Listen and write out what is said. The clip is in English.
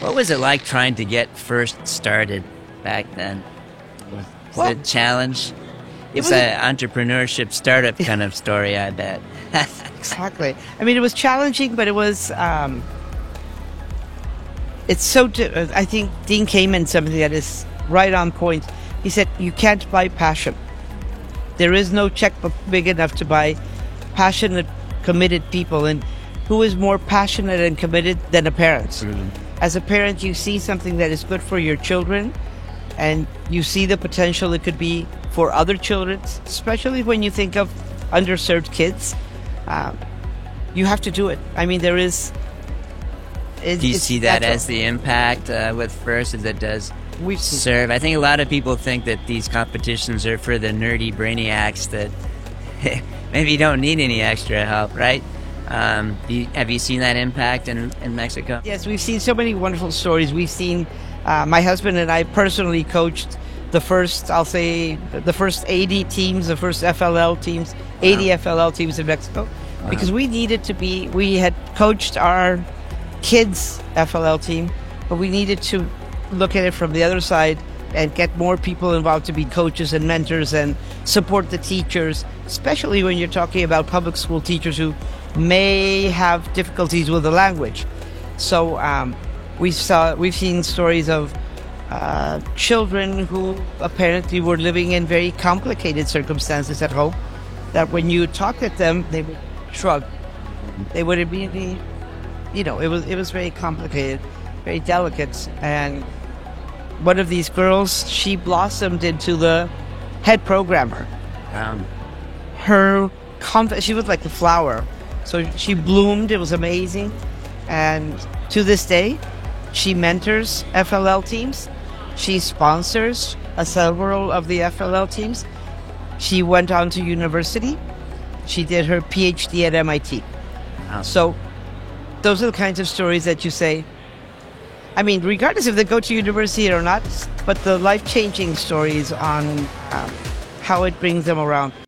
What was it like trying to get first started back then? Was it a challenge? It's an entrepreneurship startup kind of story, I bet. Exactly. I mean, it was challenging, but it was. It's so. I think Dean Kamen something that is right on point. He said, "You can't buy passion. There is no checkbook big enough to buy passionate, committed people. And who is more passionate and committed than a parent? Mm-hmm. As a parent, you see something that is good for your children, and you see the potential it could be for other children, especially when you think of underserved kids. You have to do it. I mean, there is... Do you see that as the impact with FIRST as it does serve? I think a lot of people think that these competitions are for the nerdy brainiacs that maybe don't need any extra help, right? Have you seen that impact in Mexico? Yes, we've seen so many wonderful stories. We've seen, my husband and I personally coached the first 80 teams, the first FLL teams, 80 FLL teams in Mexico, because we had coached our kids FLL team, but we needed to look at it from the other side and get more people involved to be coaches and mentors and support the teachers, especially when you're talking about public school teachers who may have difficulties with the language. So we've seen stories of children who apparently were living in very complicated circumstances at home, that when you talk at them, they would shrug. They would immediately, it was very complicated, very delicate. And one of these girls, she blossomed into the head programmer. She was like a flower. So she bloomed. It was amazing. And to this day, she mentors FLL teams. She sponsors several of the FLL teams. She went on to university. She did her PhD at MIT. Wow. So those are the kinds of stories that you say, I mean, regardless if they go to university or not, but the life-changing stories on how it brings them around.